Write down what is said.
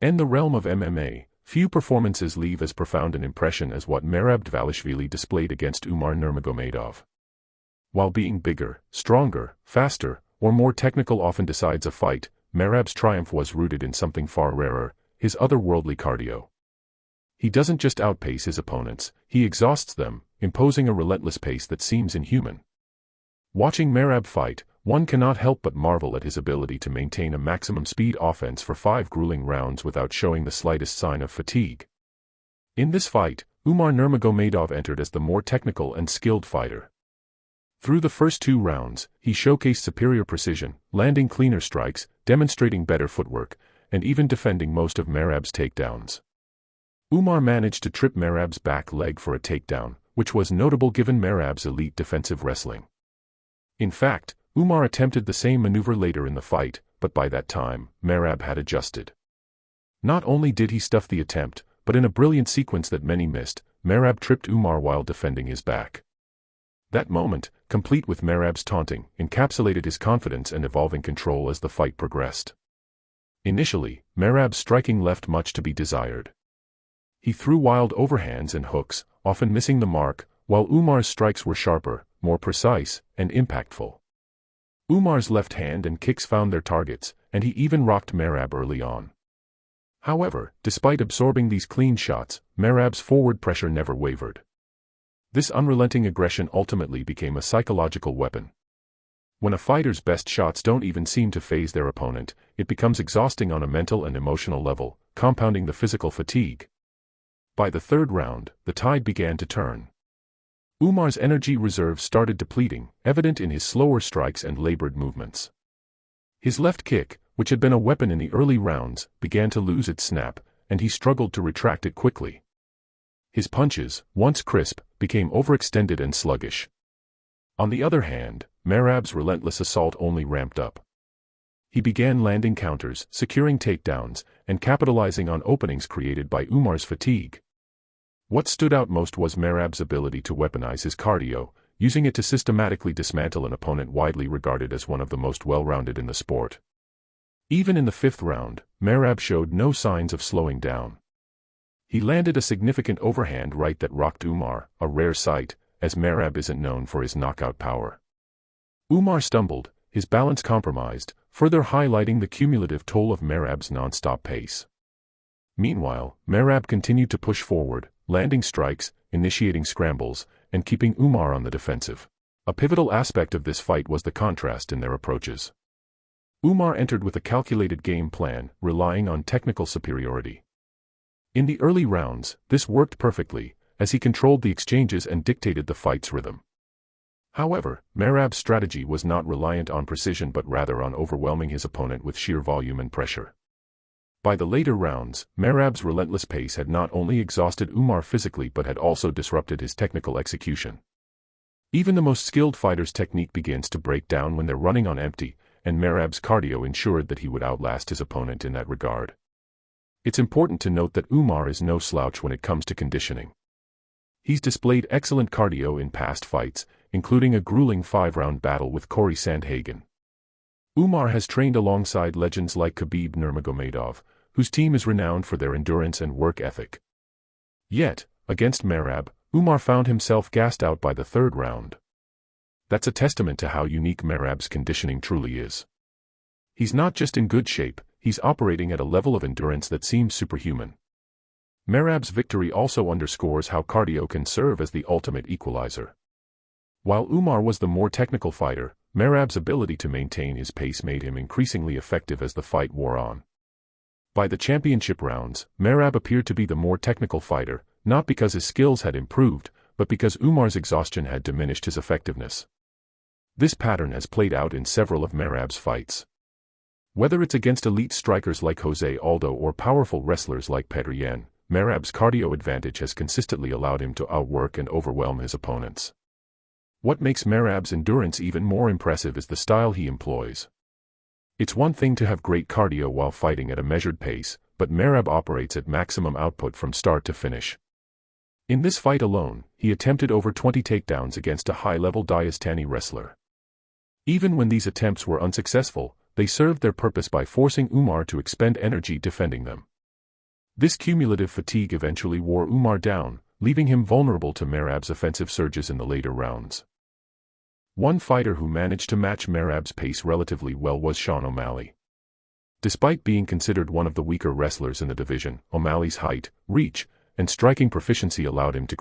In the realm of MMA, few performances leave as profound an impression as what Merab Dvalishvili displayed against Umar Nurmagomedov. While being bigger, stronger, faster, or more technical often decides a fight, Merab's triumph was rooted in something far rarer, his otherworldly cardio. He doesn't just outpace his opponents, he exhausts them, imposing a relentless pace that seems inhuman. Watching Merab fight, one cannot help but marvel at his ability to maintain a maximum speed offense for 5 grueling rounds without showing the slightest sign of fatigue. In this fight, Umar Nurmagomedov entered as the more technical and skilled fighter. Through the first 2 rounds, he showcased superior precision, landing cleaner strikes, demonstrating better footwork, and even defending most of Merab's takedowns. Umar managed to trip Merab's back leg for a takedown, which was notable given Merab's elite defensive wrestling. In fact, Umar attempted the same maneuver later in the fight, but by that time, Merab had adjusted. Not only did he stuff the attempt, but in a brilliant sequence that many missed, Merab tripped Umar while defending his back. That moment, complete with Merab's taunting, encapsulated his confidence and evolving control as the fight progressed. Initially, Merab's striking left much to be desired. He threw wild overhands and hooks, often missing the mark, while Umar's strikes were sharper, more precise, and impactful. Umar's left hand and kicks found their targets, and he even rocked Merab early on. However, despite absorbing these clean shots, Merab's forward pressure never wavered. This unrelenting aggression ultimately became a psychological weapon. When a fighter's best shots don't even seem to faze their opponent, it becomes exhausting on a mental and emotional level, compounding the physical fatigue. By the 3rd round, the tide began to turn. Umar's energy reserves started depleting, evident in his slower strikes and labored movements. His left kick, which had been a weapon in the early rounds, began to lose its snap, and he struggled to retract it quickly. His punches, once crisp, became overextended and sluggish. On the other hand, Merab's relentless assault only ramped up. He began landing counters, securing takedowns, and capitalizing on openings created by Umar's fatigue. What stood out most was Merab's ability to weaponize his cardio, using it to systematically dismantle an opponent widely regarded as one of the most well-rounded in the sport. Even in the 5th round, Merab showed no signs of slowing down. He landed a significant overhand right that rocked Umar, a rare sight, as Merab isn't known for his knockout power. Umar stumbled, his balance compromised, further highlighting the cumulative toll of Merab's non-stop pace. Meanwhile, Merab continued to push forward, landing strikes, initiating scrambles, and keeping Umar on the defensive. A pivotal aspect of this fight was the contrast in their approaches. Umar entered with a calculated game plan, relying on technical superiority. In the early rounds, this worked perfectly, as he controlled the exchanges and dictated the fight's rhythm. However, Merab's strategy was not reliant on precision but rather on overwhelming his opponent with sheer volume and pressure. By the later rounds, Merab's relentless pace had not only exhausted Umar physically but had also disrupted his technical execution. Even the most skilled fighter's technique begins to break down when they're running on empty, and Merab's cardio ensured that he would outlast his opponent in that regard. It's important to note that Umar is no slouch when it comes to conditioning. He's displayed excellent cardio in past fights, including a grueling 5-round battle with Corey Sandhagen. Umar has trained alongside legends like Khabib Nurmagomedov, whose team is renowned for their endurance and work ethic. Yet, against Merab, Umar found himself gassed out by the 3rd round. That's a testament to how unique Merab's conditioning truly is. He's not just in good shape, he's operating at a level of endurance that seems superhuman. Merab's victory also underscores how cardio can serve as the ultimate equalizer. While Umar was the more technical fighter, Merab's ability to maintain his pace made him increasingly effective as the fight wore on. By the championship rounds, Merab appeared to be the more technical fighter, not because his skills had improved, but because Umar's exhaustion had diminished his effectiveness. This pattern has played out in several of Merab's fights. Whether it's against elite strikers like Jose Aldo or powerful wrestlers like Petr Yan, Merab's cardio advantage has consistently allowed him to outwork and overwhelm his opponents. What makes Merab's endurance even more impressive is the style he employs. It's one thing to have great cardio while fighting at a measured pace, but Merab operates at maximum output from start to finish. In this fight alone, he attempted over 20 takedowns against a high-level Dagestani wrestler. Even when these attempts were unsuccessful, they served their purpose by forcing Umar to expend energy defending them. This cumulative fatigue eventually wore Umar down, leaving him vulnerable to Merab's offensive surges in the later rounds. One fighter who managed to match Merab's pace relatively well was Sean O'Malley. Despite being considered one of the weaker wrestlers in the division, O'Malley's height, reach, and striking proficiency allowed him to